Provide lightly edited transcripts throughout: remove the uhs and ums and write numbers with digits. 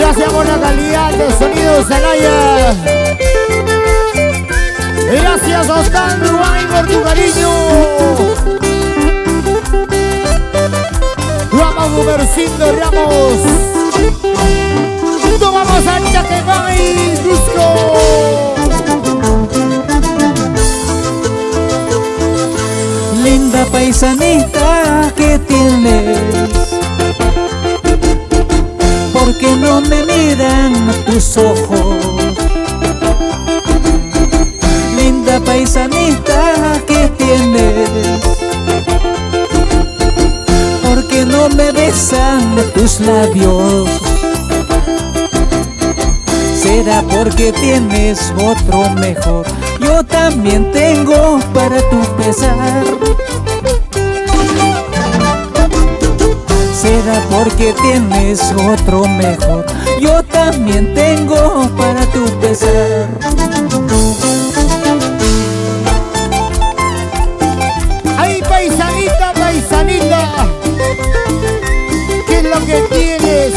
Gracias por la calidad de sonido, Zelaya. Gracias, Oscar Uruguay, por tu cariño. Vamos, Gumercindo Ramos. Tomamos a Chaquemay, Cusco. Linda paisanita que tienes, ¿por qué no me miran tus ojos? Linda paisanita que tienes, ¿por qué no me besan tus labios? ¿Será porque tienes otro mejor? Yo también tengo para tu pesar. ¿Será porque tienes otro mejor? Yo también tengo para tu pesar. Ay, paisanita, paisanita, ¿qué es lo que tienes?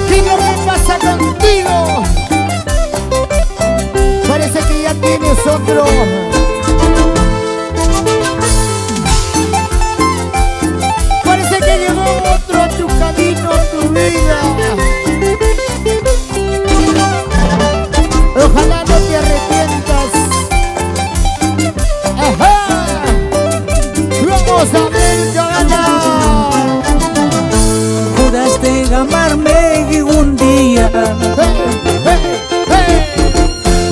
¿Qué es lo que pasa contigo? Parece que ya tienes otro. Parece que llegó otro a tu camino, a tu vida. Ojalá no te arrepientas. ¡Ajá! ¡Vamos a ver, Cabana! Juraste amarme un día,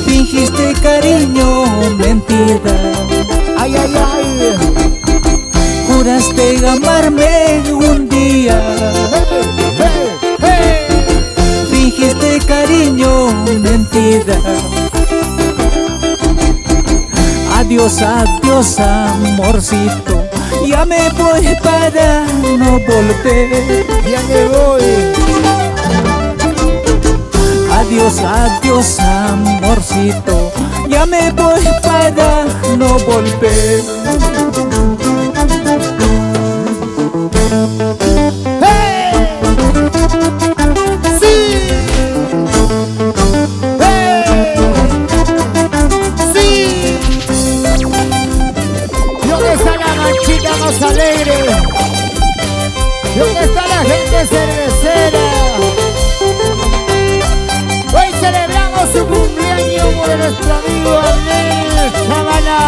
fingiste cariño, mentira. ¡Ay, ay, ay! Juraste amarme un día, fingiste cariño, mentira. Adiós, adiós, amorcito, ya me voy para no volver. Ya me voy. Adiós, adiós, amorcito, ya me voy para no volver. ¡Hey! ¡Sí! ¡Hey! ¡Sí! ¿Y dónde está la manchita más alegre? ¿Y dónde está la gente cervecera? Hoy celebramos su cumpleaños por nuestro amigo Abel Cabana.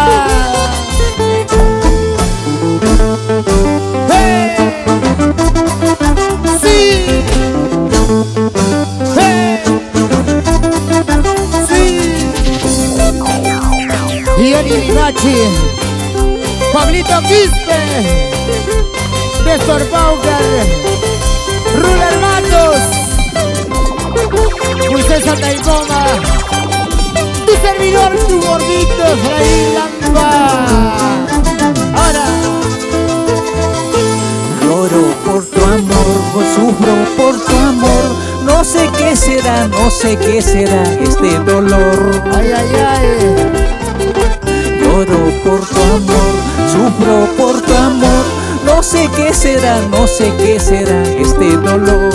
¡Hey! ¡Sí! ¡Hey! ¡Sí! Y Eli Bachi, Pablito Quispe, Néstor Paucar, Ruler Matos, Moisés Taipoma, tu servidor, tu gordito, Efraín Lampa. Ahora. Lloro por tu amor, sufro por tu amor, no sé qué será, no sé qué será este dolor. Ay, ay, ay. Lloro por tu amor, sufro por tu amor, no sé qué será, no sé qué será este dolor.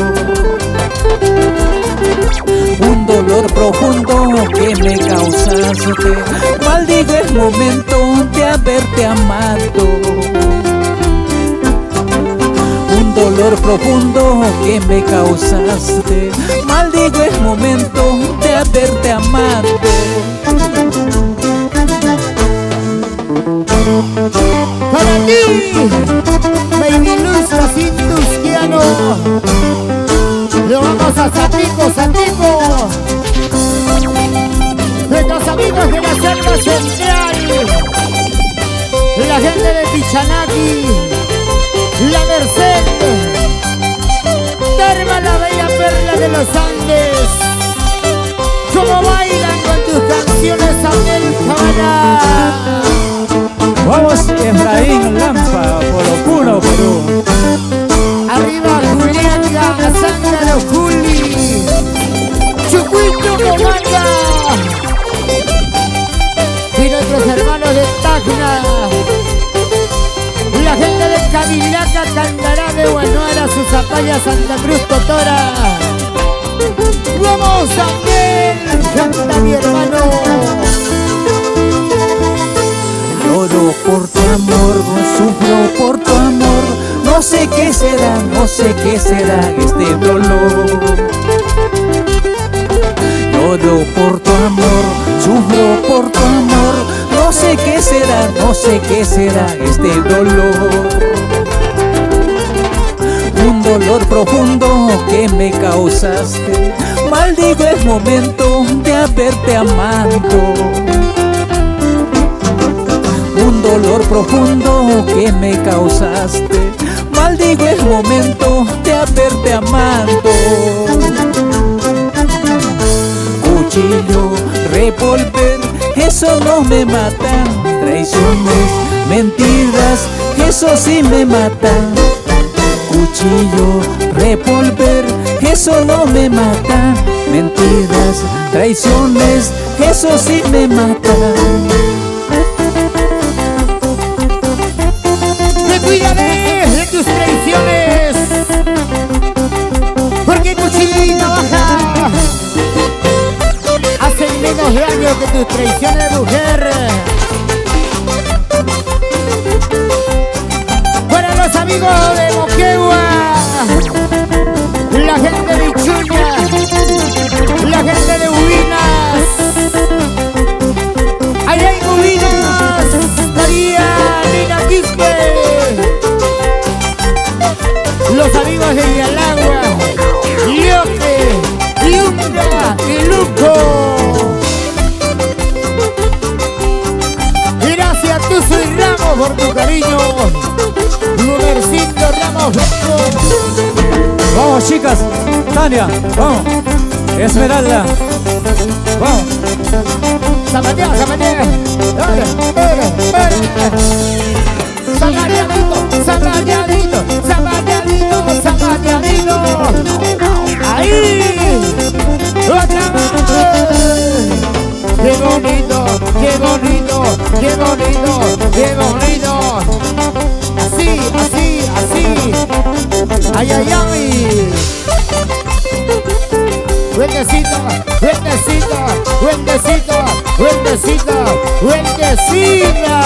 Un dolor profundo que me causaste, maldigo el momento de haberte amado. Un dolor profundo que me causaste, maldigo el momento de haberte amado. Para ti, Baby Luz Jacintusquiano, lo vamos a Satico, Satico, nuestros amigos de la selva central, la gente de Pichanaki, la Merced, Terma, la bella perla de los Andes. ¿Cómo bailan con tus canciones, Abel Cabana? Vamos, Efraín Lampa, por lo puro Perú. Arriba Julián, Sandra Juli, Chucuito Comanda y nuestros hermanos de Tacna. La gente de Cabilaca cantará de Guanuara, su zapalla familia Santa Cruz Totora. Vamos a ver, canta mi hermano. Lloro por tu amor, sufro por tu amor. No sé qué será, no sé qué será este dolor. Lloro por tu amor, sufro por tu amor. No sé qué será, no sé qué será este dolor. Un dolor profundo que me causaste. Maldigo el momento de haberte amado. Un dolor profundo que me causaste. Maldigo el momento de haberte amado. Cuchillo, revólver, eso no me mata. Traiciones, mentiras, eso sí me mata. Cuchillo, revólver, eso no me mata. Mentiras, traiciones, eso sí me mata. Cuídate de tus traiciones, porque cuchillo baja. Hacen menos daño que tus traiciones, mujer. Para los amigos de Moquegua, la gente de Ichuña, la gente de Ubinas. Allá hay Ubinas, María, Nina Quispe. Los amigos de Villalagua, Lioque, Yunga y Luco. Gracias a Tuzo y Ramos por tu cariño. Lunercito Ramos Blanco. Vamos, chicas. Tania, vamos. Esmeralda, vamos. Zapatea, zapatea. Dale, dale, dale. Zapateadito, zapateadito, zapateadito, zapateadito. Ahí. Otra vez. Qué bonito, qué bonito, qué bonito, qué bonito. Así, así, así. Ay, ay, ay. Buenecito, buenecito, buenecito, buenecito, buenecita.